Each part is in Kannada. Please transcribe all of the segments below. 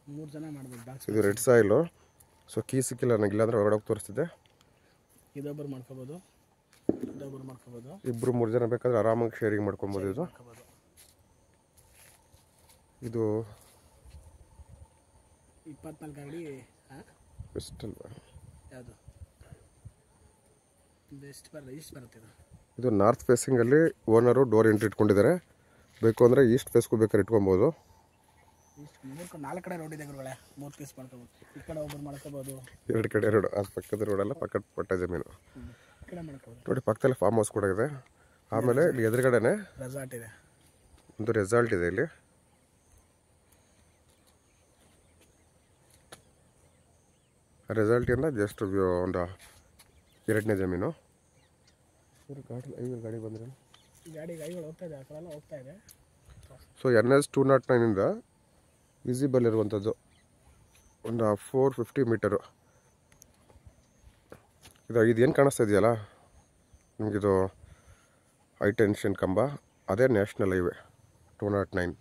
3 ಜನ ಮಾಡ್ಬೋದು. ಇದು ರೆಡ್ ಸಾಯಿಲು. ಸೊ ಕೀ ಸಿಕ್ಕಿಲ್ಲ ನನಗೆ, ಇಲ್ಲಾಂದರೆ ಹೊರಗಡೆ ಹೋಗಿ ತೋರಿಸ್ತಿದ್ದೆ. ಇದೊಬ್ಬರು ಮಾಡ್ಕೋಬೋದು, ಇದೊಬ್ಬರು ಮಾಡ್ಕೋಬೋದು. 2-3 ಜನ ಬೇಕಾದ್ರೆ ಆರಾಮಾಗಿ ಶೇರಿಂಗ್ ಮಾಡ್ಕೊಬೋದು. ಇದು 24 ಅಡಿ ಬೆಸ್ಟ್ ಅಲ್ವಾ? ಯಾವುದು ಬೆಸ್ಟ್ ಬರುತ್ತೆ ಇದು ನಾರ್ತ್ ಫೇಸಿಂಗಲ್ಲಿ ಓನರು ಡೋರ್ ಎಂಟ್ರಿ ಇಟ್ಕೊಂಡಿದ್ದಾರೆ. ಬೇಕು ಅಂದರೆ ಈಸ್ಟ್ ಫೇಸ್ಗೂ ಬೇಕಾದ್ರೆ ಇಟ್ಕೊಬೋದು. 4 ಕಡೆ ರೋಡ್ ಇದೆ ಗುರುಗಳೇ, 3 ಪೀಸ್ ಮಾಡ್ಕೋಬೋದು. ಈ ಕಡೆ ಒಬ್ಬರು ಮಾಡ್ಕೋಬೋದು, 2 ಕಡೆ ರೋಡ್. ಅದು ಪಕ್ಕದ ರೋಡಲ್ಲ, ಪಕ್ಕದ ಪಟ್ಟ ಜಮೀನು. ಈ ಕಡೆ ಮಾಡ್ಕೋಬೋದು. ನೋಡಿ ಪಕ್ಕದಲ್ಲಿ ಫಾರ್ಮ್ ಹೌಸ್ ಕೂಡ ಇದೆ. ಆಮೇಲೆ ಇಲ್ಲಿ ಎದುರುಗಡೆನೆ ರೆಸಾರ್ಟ್ ಇದೆ, ಒಂದು ರೆಸಾರ್ಟ್ ಇದೆ. ಇಲ್ಲಿ ರೆಸಾರ್ಟಿಂದ ಜಸ್ಟ್ ಒಂದು 2ನೇ ಜಮೀನು. ಗಾಡಿ ಬಂದರೆ ಗಾಡಿಗಳು ಹೋಗ್ತಾ ಇದೆ, ಆ ಕಡೆ ಎಲ್ಲ ಹೋಗ್ತಾ ಇದೆ. ಸೊ NH 209ಇಂದ ವಿಸಿಬಲ್ ಇರುವಂಥದ್ದು ಒಂದು 450 ಮೀಟರು. ಇದೇನು ಕಾಣಿಸ್ತಾ ಇದೆಯಲ್ಲ ನಿಮಗಿದು ಹೈ ಟೆನ್ಷನ್ ಕಂಬ, ಅದೇ ನ್ಯಾಷನಲ್ ಹೈವೇ 209.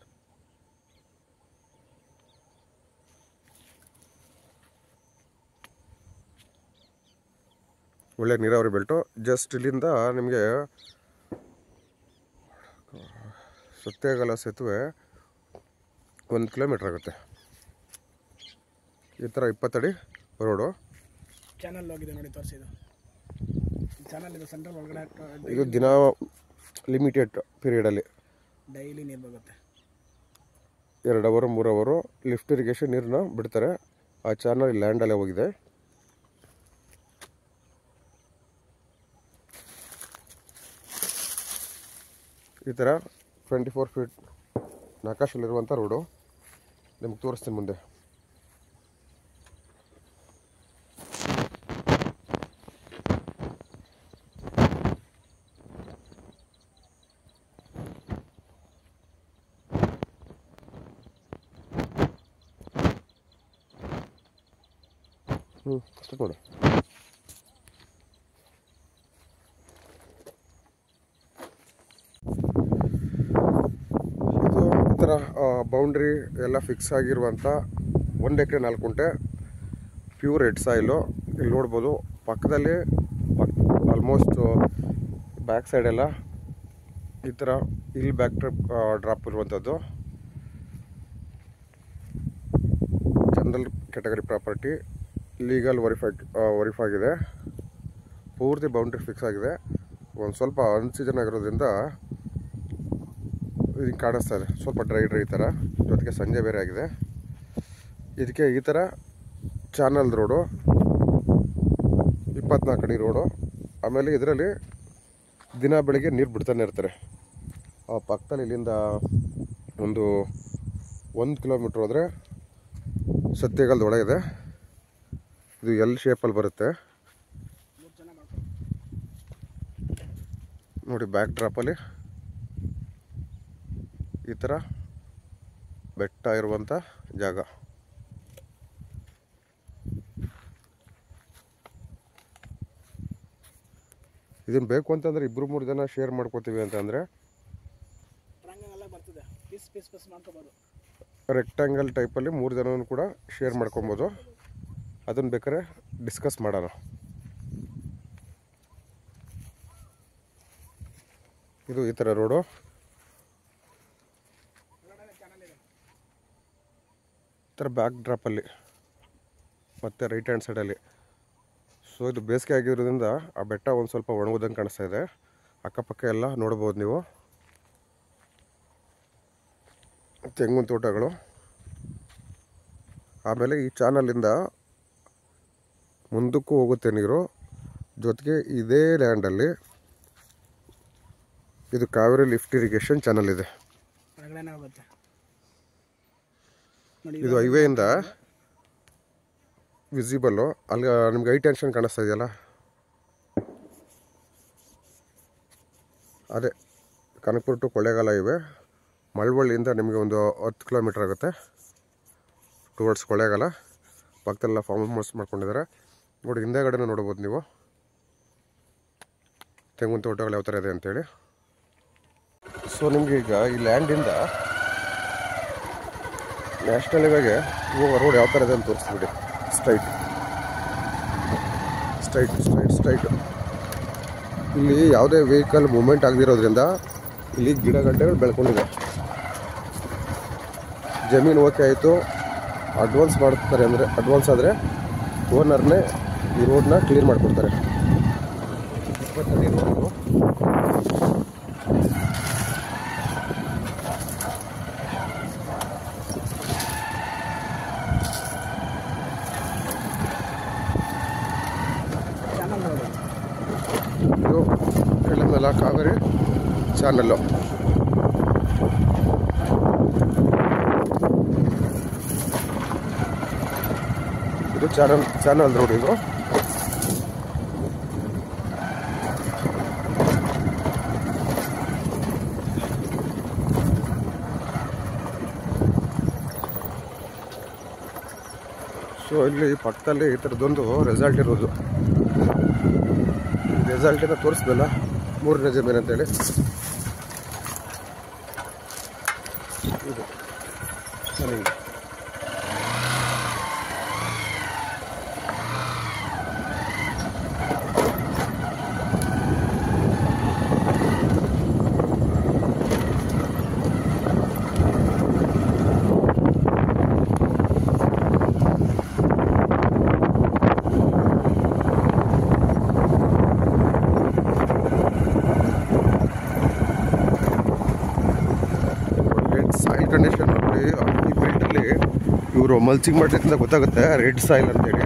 ಒಳ್ಳೆ ನೀರಾವರಿ ಬೆಲ್ಟು. ಜಸ್ಟ್ ಇಲ್ಲಿಂದ ನಿಮಗೆ ಸತ್ಯಗಲ ಸೇತುವೆ 1 ಕಿಲೋಮೀಟ್ರ್ ಆಗುತ್ತೆ. ಈ ಥರ 20 ಅಡಿ ರೋಡು. ಚಾನಲ್ ಹೋಗಿದೆ ನೋಡಿ, ತೋರಿಸಿದ್ದು ಚಾನಲ್ ಇದು. ಸೆಂಟ್ರಲ್ ಒಳಗಡೆ ಇದು ದಿನ ಲಿಮಿಟೆಡ್ ಪೀರಿಯಡಲ್ಲಿ ಡೈಲಿ ನೀರು ಬರುತ್ತೆ. 2 ಅವರ್ 3 ಅವರು ಲಿಫ್ಟ್ ಇರಿಗೇಷನ್ ನೀರನ್ನ ಬಿಡ್ತಾರೆ. ಆ ಚಾನಲ್ ಲ್ಯಾಂಡಲ್ಲೇ ಹೋಗಿದೆ. ಈ ಥರ 24 ಫೀಟ್ ನಕಾಶಲ್ಲಿರುವಂಥ ರೋಡು ನಿಮ್ಗೆ ತೋರಿಸ್ತೀನಿ ಮುಂದೆ. ಸ್ಟಾರ್ಟ್ ಮಾಡಿ. ಈ ಥರ ಬೌಂಡ್ರಿ ಎಲ್ಲ ಫಿಕ್ಸ್ ಆಗಿರುವಂಥ 1 ಎಕರೆ 4 ಗುಂಟೆ ಪ್ಯೂರ್ ರೆಡ್ ಸಾಯಿಲು. ಇಲ್ಲಿ ನೋಡ್ಬೋದು ಪಕ್ಕದಲ್ಲಿ ಆಲ್ಮೋಸ್ಟ್ ಬ್ಯಾಕ್ ಸೈಡೆಲ್ಲ ಈ ಥರ ಇಲ್ಲಿ ಬ್ಯಾಕ್ ಡ್ರಾಪ್ ಇರುವಂಥದ್ದು general category property. Legal verify ಆಗಿದೆ. ಪೂರ್ತಿ ಬೌಂಡ್ರಿ ಫಿಕ್ಸ್ ಆಗಿದೆ. ಒಂದು ಸ್ವಲ್ಪ ಅನ್ಸೀಸನ್ ಆಗಿರೋದ್ರಿಂದ ಇದಕ್ಕೆ ಕಾಣಿಸ್ತಾ ಇದೆ, ಸ್ವಲ್ಪ ಡ್ರೈ ಥರ. ಜೊತೆಗೆ ಸಂಜೆ ಬೇರೆ ಆಗಿದೆ. ಇದಕ್ಕೆ ಈ ಥರ ಚಾನಲ್ ರೋಡು, 24 ಅಡಿ ರೋಡು. ಆಮೇಲೆ ಇದರಲ್ಲಿ ದಿನ ಬೆಳಿಗ್ಗೆ ನೀರು ಬಿಡ್ತಾನೆ ಇರ್ತಾರೆ. ಆ ಪಕ್ಕದಲ್ಲಿ ಇಲ್ಲಿಂದ ಒಂದು 1 ಕಿಲೋಮೀಟ್ರ್ ಹೋದರೆ ಸತ್ಯಗಲ್ದ ಒಳ ಇದೆ. ಇದು ಎಲ್ ಶೇಪಲ್ಲಿ ಬರುತ್ತೆ ನೋಡಿ. ಬ್ಯಾಕ್ ಡ್ರಾಪಲ್ಲಿ ಈ ಥರ ಬೆಟ್ಟ ಇರುವಂಥ ಜಾಗ. ಇದನ್ನು ಬೇಕು ಅಂತಂದರೆ 2-3 ಜನ ಶೇರ್ ಮಾಡ್ಕೋತೀವಿ ಅಂತಂದರೆ ರೆಕ್ಟ್ಯಾಂಗಲ್ ಟೈಪಲ್ಲಿ 3 ಜನನೂ ಕೂಡ ಶೇರ್ ಮಾಡ್ಕೊಬೋದು. ಅದನ್ನು ಬೇಕಾದ್ರೆ ಡಿಸ್ಕಸ್ ಮಾಡೋಣ. ಇದು ಈ ಥರ ರೋಡು. ಈ ಥರ ಬ್ಯಾಕ್ ಡ್ರಾಪಲ್ಲಿ ಮತ್ತು ರೈಟ್ ಹ್ಯಾಂಡ್ ಸೈಡಲ್ಲಿ. ಸೊ ಇದು ಬೇಸಿಗೆ ಆಗಿರೋದ್ರಿಂದ ಆ ಬೆಟ್ಟ ಒಂದು ಸ್ವಲ್ಪ ಒಣಗೋದಂಗೆ ಕಾಣಿಸ್ತಾ ಇದೆ. ಅಕ್ಕಪಕ್ಕ ಎಲ್ಲ ನೋಡ್ಬೋದು ನೀವು. ತೆಂಗಿನ ತೋಟಗಳು. ಆಮೇಲೆ ಈ ಚಾನಲಿಂದ ಮುಂದಕ್ಕೂ ಹೋಗುತ್ತೆ ನೀರು. ಜೊತೆಗೆ ಇದೇ ಲ್ಯಾಂಡಲ್ಲಿ ಇದು ಕಾವೇರಿ ಲಿಫ್ಟ್ ಇರಿಗೇಷನ್ ಚಾನಲ್ ಇದೆ. ಇದು ಹೈವೇಯಿಂದ ವಿಸಿಬಲ್ಲು. ಅಲ್ಲಿ ನಿಮ್ಗೆ ಹೈ ಟೆನ್ಷನ್ ಕಾಣಿಸ್ತಾ ಇದೆಯಲ್ಲ, ಅದೇ ಕನಕಪುರ ಟು ಕೊಳ್ಳೇಗಾಲ ಹೈವೇ. ಮಳವಳ್ಳಿಯಿಂದ ನಿಮಗೆ ಒಂದು 10 ಕಿಲೋಮೀಟ್ರ್ ಆಗುತ್ತೆ ಟುವರ್ಡ್ಸ್ ಕೊಳ್ಳೇಗಾಲ. ಪಕ್ಕದಲ್ಲ ಫಾರ್ಮ್ ಹೌಸ್ ಮಾಡ್ಕೊಂಡಿದ್ದಾರೆ ನೋಡಿ. ಹಿಂದೆಗಡೆನೂ ನೋಡ್ಬೋದು ನೀವು ತೆಂಗಿನ ತೋಟಗಳು ಯಾವ ಥರ ಇದೆ ಅಂತೇಳಿ. ಸೊ ನಿಮ್ಗೆ ಈಗ ಈ ಲ್ಯಾಂಡಿಂದ ನ್ಯಾಷನಲ್ ಹೈವೇಗೆ ಹೋಗೋ ರೋಡ್ ಯಾವ ಥರ ಇದೆ ಅಂತ ತೋರಿಸ್ಬಿಡಿ. ಸ್ಟ್ರೈಟ್. ಇಲ್ಲಿ ಯಾವುದೇ ವೆಹಿಕಲ್ ಮೂವ್ಮೆಂಟ್ ಆಗದಿರೋದ್ರಿಂದ ಇಲ್ಲಿ ಗಿಡ ಗಡ್ಡೆಗಳು ಬೆಳ್ಕೊಂಡಿದೆ. ಜಮೀನು ಓಕೆ ಆಯಿತು, ಅಡ್ವಾನ್ಸ್ ಮಾಡ್ತಾರೆ. ಅಂದರೆ ಅಡ್ವಾನ್ಸ್ ಆದರೆ ಓನರ್ನೇ ಈ ರೋಡನ್ನ ಕ್ಲಿಯರ್ ಮಾಡಿಕೊಡ್ತಾರೆ. 20 ಅಡಿ ರೋಡು. ಇದು ಹೇಳಿದ್ನಲ್ಲ ಕಾವೇರಿ ಚಾನಲ್ಲು. ಇದು ಚಾನಲ್ ರೋಡ್. ಇದು ಸೊ ಇಲ್ಲಿ ಪಕ್ಕದಲ್ಲಿ ಈ ಥರದ್ದೊಂದು ರೆಸಾರ್ಟ್ ಇರೋದು. ರೆಸಾರ್ಟಿನ ತೋರಿಸ್ದಲ್ಲ, 3ನೇ ಜಮೀನು ಅಂತೇಳಿ. ಇದು ನನಗೆ ಸಾಯಿಲ್ ಕಂಡೀಷನ್ ನೋಡಿ. ಈ ಬೆಲ್ಟಲ್ಲಿ ಇವರು ಮಲ್ಚಿಂಗ್ ಮಾಡಿದ್ರಿಂದ ಗೊತ್ತಾಗುತ್ತೆ ರೆಡ್ ಸಾಯಿಲ್ ಅಂತೇಳಿ.